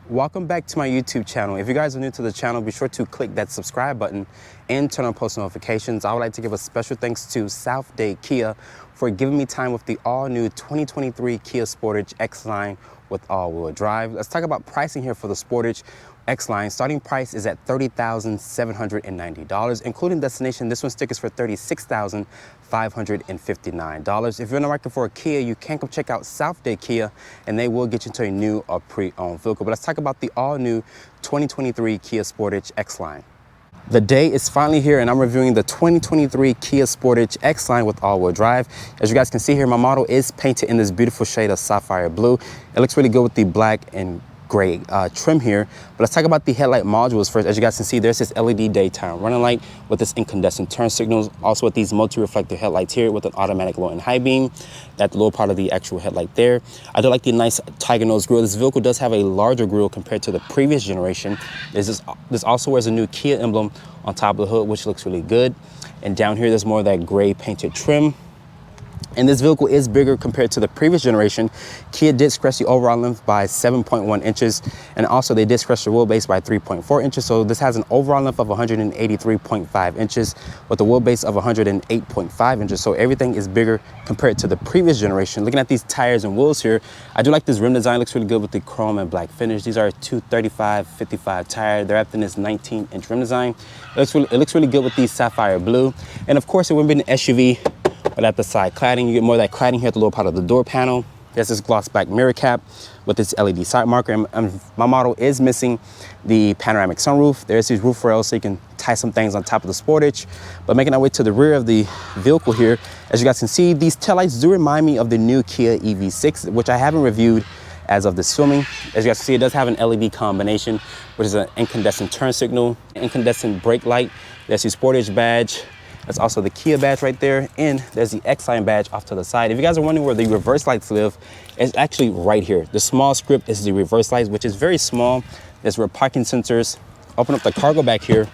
Welcome back to my YouTube channel. If you guys are new to the channel, be sure to click that subscribe button and turn on post notifications. I would like to give a special thanks to Dade Kia for giving me time with the all-new 2023 Kia Sportage X-Line with all-wheel drive. Let's talk about pricing here for the Sportage X-Line. Starting price is at $30,790, including destination. This one stickers for $36,559. If you're in the market for a Kia, you can come check out Dade Kia, and they will get you into a new or pre-owned vehicle. But let's talk about the all-new 2023 Kia Sportage X-Line. The day is finally here, and I'm reviewing the 2023 Kia Sportage X-Line with all-wheel drive. As you guys can see here, my model is painted in this beautiful shade of sapphire blue. It looks really good with the black and gray trim here. But let's talk about the headlight modules first. As you guys can see, there's this LED daytime running light with this incandescent turn signals, also with these multi-reflective headlights here with an automatic low and high beam at the lower part of the actual headlight there. I do like the nice tiger nose grille. This vehicle does have a larger grille compared to the previous generation. This also wears a new Kia emblem on top of the hood, which looks really good. And down here, there's more of that gray painted trim. And this vehicle is bigger compared to the previous generation. Kia did scratch the overall length by 7.1 inches. And also they did scratch the wheelbase by 3.4 inches. So this has an overall length of 183.5 inches with a wheelbase of 108.5 inches. So everything is bigger compared to the previous generation. Looking at these tires and wheels here, I do like this rim design. Looks really good with the chrome and black finish. These are 235/55 tires. They're after this 19-inch rim design. It looks really good with the sapphire blue. And of course, it wouldn't be an SUV. But at the side cladding, you get more of that cladding here at the lower part of the door panel. There's this gloss black mirror cap with this LED side marker. And my model is missing the panoramic sunroof. There's these roof rails so you can tie some things on top of the Sportage. But making our way to the rear of the vehicle here, as you guys can see, these taillights do remind me of the new Kia EV6, which I haven't reviewed as of this filming. As you guys can see, it does have an LED combination, which is an incandescent turn signal, incandescent brake light. There's the Sportage badge. That's also the Kia badge right there, and there's the X-Line badge off to the side. If you guys are wondering where the reverse lights live, it's actually right here. The small script is the reverse lights, which is very small. There's rear parking sensors. Open up the cargo back here.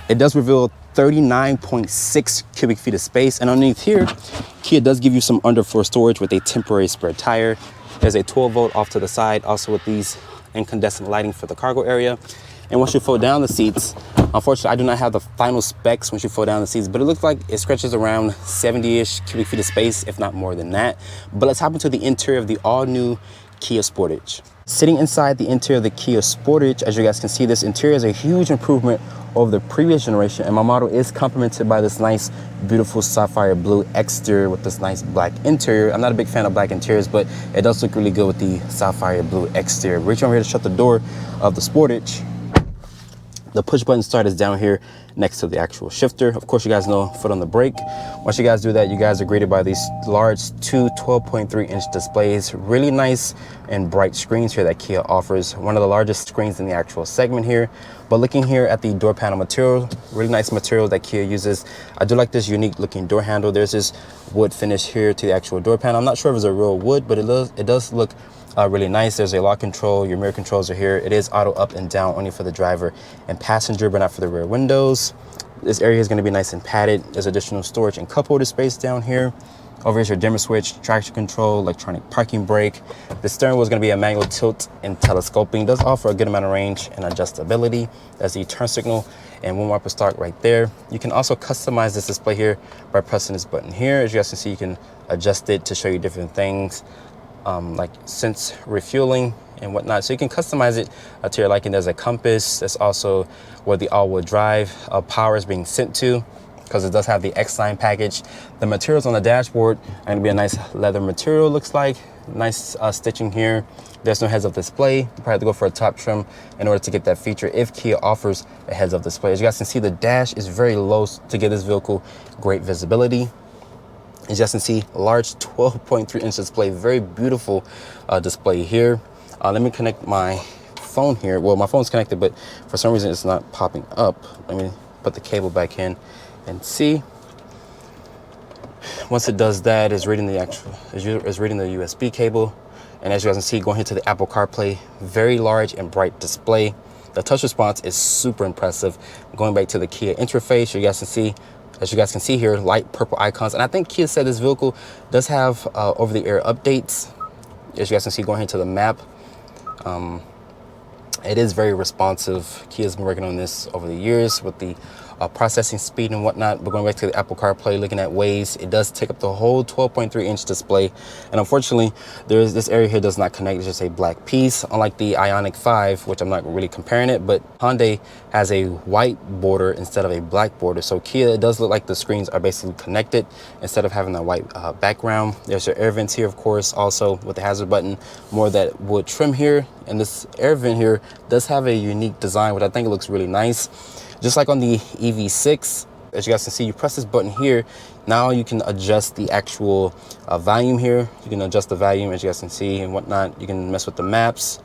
It does reveal 39.6 cubic feet of space, and underneath here, Kia does give you some underfloor storage with a temporary spare tire. There's a 12-volt off to the side, also with these incandescent lighting for the cargo area. And once you fold down the seats, unfortunately, I do not have the final specs once you fold down the seats, but it looks like it stretches around 70-ish cubic feet of space, if not more than that. But let's hop into the interior of the all-new Kia Sportage. Sitting inside the interior of the Kia Sportage, as you guys can see, this interior is a huge improvement over the previous generation, and my model is complemented by this nice, beautiful sapphire blue exterior with this nice black interior. I'm not a big fan of black interiors, but it does look really good with the sapphire blue exterior. Reach over here to shut the door of the Sportage. The push button start is down here next to the actual shifter. Of course, you guys know foot on the brake. Once you guys do that, you guys are greeted by these large two 12.3-inch displays. Really nice and bright screens here that Kia offers. One of the largest screens in the actual segment here. But looking here at the door panel material, really nice material that Kia uses. I do like this unique looking door handle. There's this wood finish here to the actual door panel. I'm not sure if it's a real wood, but it does look really nice. There's a lock control. Your mirror controls are here. It is auto up and down only for the driver and passenger, but not for the rear windows. This area is going to be nice and padded. There's additional storage and cup holder space down here. Over here's your dimmer switch, traction control, electronic parking brake. The steering wheel is going to be a manual tilt and telescoping. It does offer a good amount of range and adjustability. There's the turn signal and one wiper start right there. You can also customize this display here by pressing this button here. As you guys can see, you can adjust it to show you different things. Like sense refueling and whatnot, so you can customize it to your liking. There's a compass. That's also where the all-wheel drive power is being sent to, because it does have the X-Line package. The materials on the dashboard are going to be a nice leather material. Looks like nice stitching here. There's no heads-up display. You probably have to go for a top trim in order to get that feature if Kia offers a heads-up display. As you guys can see, the dash is very low to give this vehicle great visibility. As you guys can see, large 12.3-inch display, very beautiful display here. Let me connect my phone here. Well, my phone's connected, but for some reason it's not popping up. Let me put the cable back in and see. Once it does that, it's reading the USB cable. And as you guys can see, going here to the Apple CarPlay, very large and bright display. The touch response is super impressive. Going back to the Kia interface, you guys can see, as you guys can see here, light purple icons. And I think Kia said this vehicle does have over-the-air updates. As you guys can see, going into the map, It is very responsive. Kia's been working on this over the years with the processing speed and whatnot. But going back to the Apple CarPlay, looking at Waze, it does take up the whole 12.3-inch display. And unfortunately, this area here does not connect. It's just a black piece, unlike the Ioniq 5, which I'm not really comparing it. But Hyundai has a white border instead of a black border. So Kia, it does look like the screens are basically connected instead of having a white background. There's your air vents here, of course, also with the hazard button, more that wood trim here. And this air vent here does have a unique design, which I think it looks really nice. Just like on the EV6, as you guys can see, you press this button here. Now you can adjust the actual volume here. You can adjust the volume, as you guys can see, and whatnot. You can mess with the maps.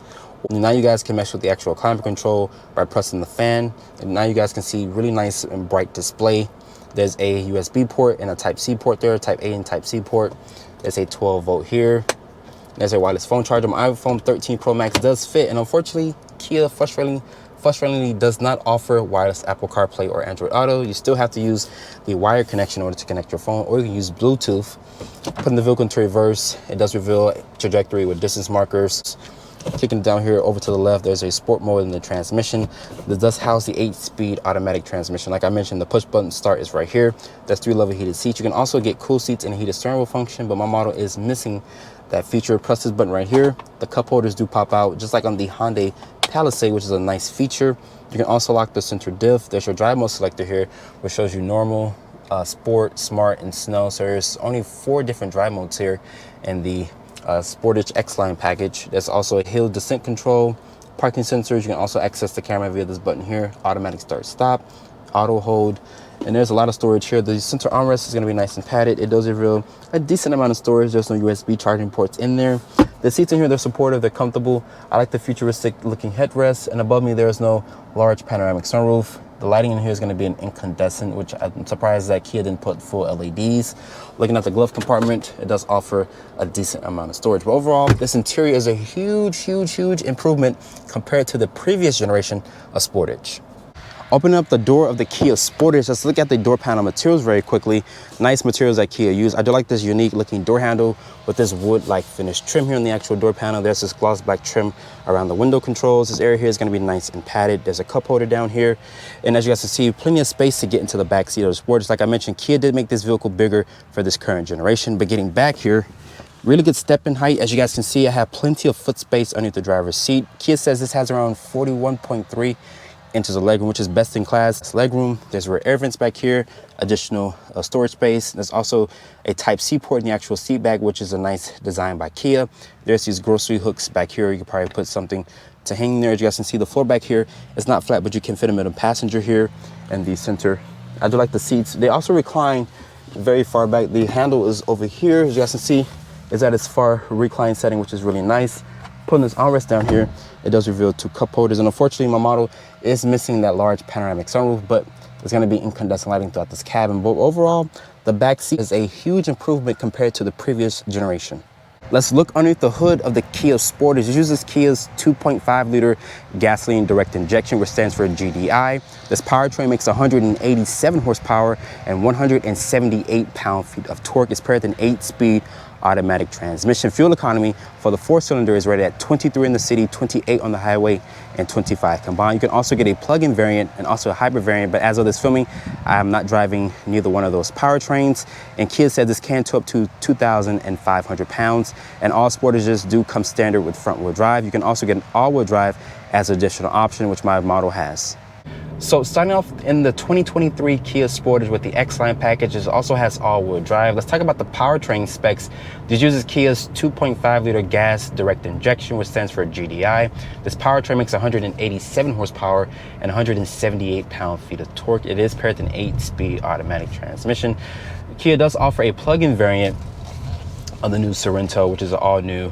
Now you guys can mess with the actual climate control by pressing the fan. And now you guys can see really nice and bright display. There's a USB port and a Type-C port there, Type A and Type-C port. There's a 12-volt here. There's a wireless phone charger. My iPhone 13 Pro Max does fit, and unfortunately, Kia frustratingly does not offer wireless Apple CarPlay or Android Auto. You still have to use the wired connection in order to connect your phone, or you can use Bluetooth. Putting the vehicle into reverse, it does reveal trajectory with distance markers. Kicking down here over to the left, there's a sport mode in the transmission. This does house the 8-speed automatic transmission. Like I mentioned, the push button start is right here. There's 3-level heated seats. You can also get cool seats and a heated steering wheel function, but my model is missing that feature. Press this button right here. The cup holders do pop out, just like on the Hyundai Palisade, which is a nice feature. You can also lock the center diff. There's your drive mode selector here, which shows you normal, sport, smart, and snow. So there's only 4 different drive modes here in the Sportage X-Line package. There's also a hill descent control, parking sensors. You can also access the camera via this button here, automatic start stop, auto hold, and there's a lot of storage here. The center armrest is going to be nice and padded. It does reveal a decent amount of storage. There's no USB charging ports in there. The seats in here, they're supportive, they're comfortable. I like the futuristic looking headrest, and above me there's no large panoramic sunroof. The lighting in here is going to be an incandescent, which I'm surprised that Kia didn't put full LEDs. Looking at the glove compartment, it does offer a decent amount of storage. But overall, this interior is a huge improvement compared to the previous generation of Sportage. Opening up the door of the Kia Sportage, let's look at the door panel materials very quickly. Nice materials that Kia used. I do like this unique looking door handle with this wood-like finish trim here on the actual door panel. There's this gloss black trim around the window controls. This area here is going to be nice and padded. There's a cup holder down here. And as you guys can see, plenty of space to get into the back seat of the Sportage. Like I mentioned, Kia did make this vehicle bigger for this current generation. But getting back here, really good step in height. As you guys can see, I have plenty of foot space underneath the driver's seat. Kia says this has around 41.3 inches of legroom, which is best in class. Legroom, there's rear air vents back here, additional storage space. There's also a Type-C port in the actual seat back, which is a nice design by Kia. There's these grocery hooks back here. You could probably put something to hang there. As you guys can see, the floor back here is not flat, but you can fit them in a passenger here and the center. I do like the seats. They also recline very far back. The handle is over here. As you guys can see, is at its far recline setting, which is really nice. Putting this armrest down here, it does reveal 2 cup holders, and unfortunately my model is missing that large panoramic sunroof, but there's going to be incandescent lighting throughout this cabin. But overall, the back seat is a huge improvement compared to the previous generation. Let's look underneath the hood of the Kia Sportage. It uses Kia's 2.5-liter gasoline direct injection, which stands for GDI. This powertrain makes 187 horsepower and 178 pound-feet of torque. It's paired with an 8-speed automatic transmission. Fuel economy for the 4-cylinder is rated at 23 in the city, 28 on the highway, and 25 combined. You can also get a plug-in variant and also a hybrid variant, but as of this filming, I am not driving neither one of those powertrains. And Kia said this can tow up to 2,500 pounds, and all Sportages do come standard with front-wheel drive. You can also get an all-wheel drive as an additional option, which my model has. So starting off in the 2023 Kia Sportage with the X-Line package, it also has all-wheel drive. Let's talk about the powertrain specs. This uses Kia's 2.5-liter gas direct injection, which stands for GDI. This powertrain makes 187 horsepower and 178 pound-feet of torque. It is paired with an 8-speed automatic transmission. Kia does offer a plug-in variant of the new Sorento, which is all new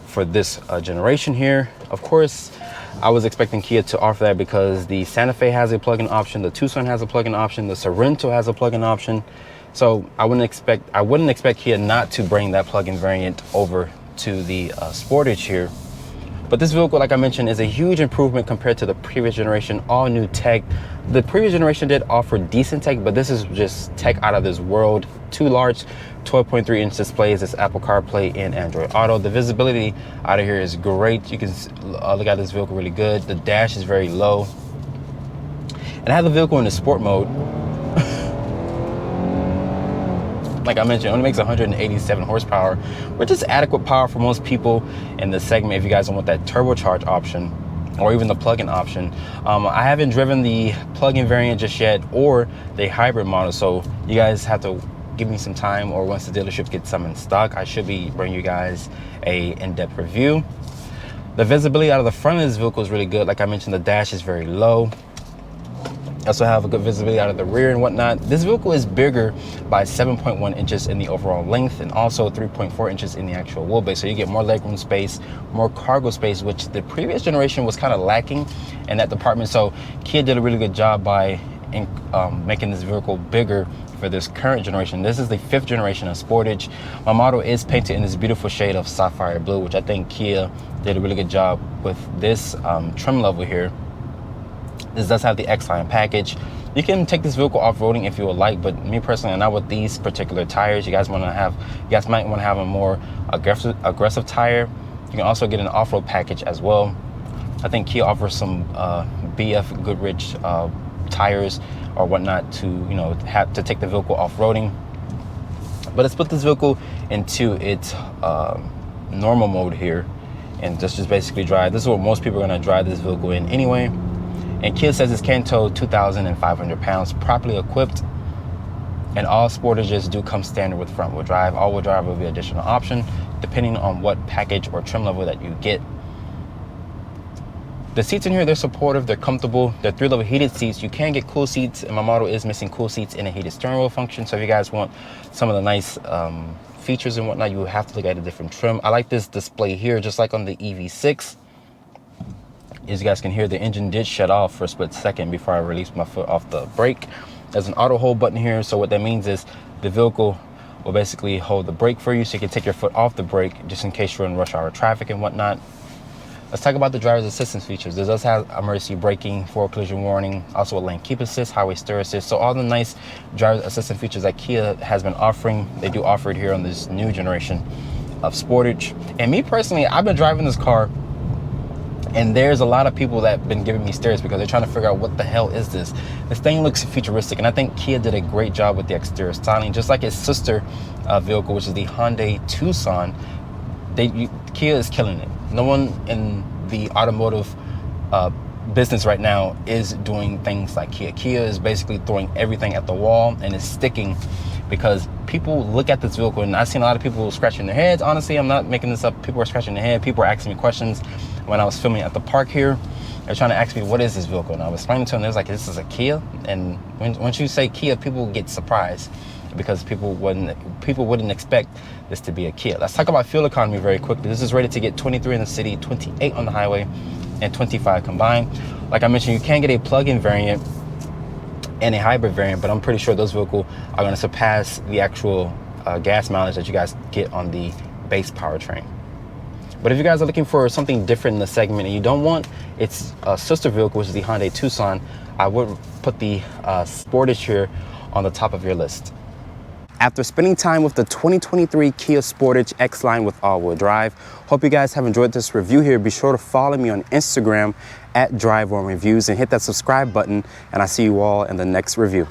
for this generation here. Of course, I was expecting Kia to offer that because the Santa Fe has a plug-in option, the Tucson has a plug-in option, the Sorento has a plug-in option. So I wouldn't expect Kia not to bring that plug-in variant over to the Sportage here. But this vehicle, like I mentioned, is a huge improvement compared to the previous generation, all new tech. The previous generation did offer decent tech, but this is just tech out of this world. 2 large 12.3-inch displays. It's Apple CarPlay and Android Auto. The visibility out of here is great. You can look at this vehicle really good. The dash is very low. And I have the vehicle in the sport mode. Like I mentioned, it only makes 187 horsepower, which is adequate power for most people in the segment if you guys don't want that turbocharge option or even the plug-in option. I haven't driven the plug-in variant just yet or the hybrid model, so you guys have to give me some time, or once the dealership gets some in stock, I should be bringing you guys a in-depth review. The visibility out of the front of this vehicle is really good. Like I mentioned, the dash is very low. I also have a good visibility out of the rear and whatnot. This vehicle is bigger by 7.1 inches in the overall length and also 3.4 inches in the actual wheelbase. So you get more legroom space, more cargo space, which the previous generation was kind of lacking in that department. So Kia did a really good job by making this vehicle bigger for this current generation. This is the 5th generation of Sportage. My model is painted in this beautiful shade of sapphire blue, which I think Kia did a really good job with this trim level here. This does have the X-Line package. You can take this vehicle off-roading if you would like, but me personally, not with these particular tires. You guys might want to have a more aggressive tire. You can also get an off-road package as well. I think Kia offers some BF Goodrich tires or whatnot to have to take the vehicle off-roading. But let's put this vehicle into its normal mode here and just basically drive. This is what most people are going to drive this vehicle in anyway. And Kia says this can tow 2,500 pounds, properly equipped. And all Sportages do come standard with front-wheel drive. All-wheel drive will be an additional option, depending on what package or trim level that you get. The seats in here, they're supportive, they're comfortable. They're 3-level heated seats. You can get cool seats, and my model is missing cool seats in a heated steering wheel function. So if you guys want some of the nice features and whatnot, you will have to look at a different trim. I like this display here, just like on the EV6. As you guys can hear, the engine did shut off for a split second before I released my foot off the brake. There's an auto hold button here, so what that means is the vehicle will basically hold the brake for you, so you can take your foot off the brake just in case you're in rush hour traffic and whatnot. Let's talk about the driver's assistance features. This does have emergency braking, forward collision warning, also a lane keep assist, highway stir assist. So all the nice driver's assistance features that Kia has been offering, they do offer it here on this new generation of Sportage. And me personally, I've been driving this car, and there's a lot of people that have been giving me stares because they're trying to figure out what the hell is this. This thing looks futuristic, and I think Kia did a great job with the exterior styling, just like its sister vehicle, which is the Hyundai Tucson. Kia is killing it. No one in the automotive business right now is doing things like Kia. Kia is basically throwing everything at the wall and is sticking, because people look at this vehicle, and I've seen a lot of people scratching their heads. Honestly, I'm not making this up. People are scratching their head. People are asking me questions when I was filming at the park here. They're trying to ask me, what is this vehicle? And I was explaining to them, they was like, this is a Kia. And once you say Kia, people get surprised because people wouldn't expect this to be a Kia. Let's talk about fuel economy very quickly. This is rated to get 23 in the city, 28 on the highway, and 25 combined. Like I mentioned, you can get a plug-in variant and a hybrid variant, but I'm pretty sure those vehicles are going to surpass the actual gas mileage that you guys get on the base powertrain. But if you guys are looking for something different in the segment and you don't want its sister vehicle, which is the Hyundai Tucson, I would put the Sportage here on the top of your list. After spending time with the 2023 Kia Sportage X-Line with all-wheel drive, hope you guys have enjoyed this review here. Be sure to follow me on Instagram at DriveOnReviews and hit that subscribe button, and I'll see you all in the next review.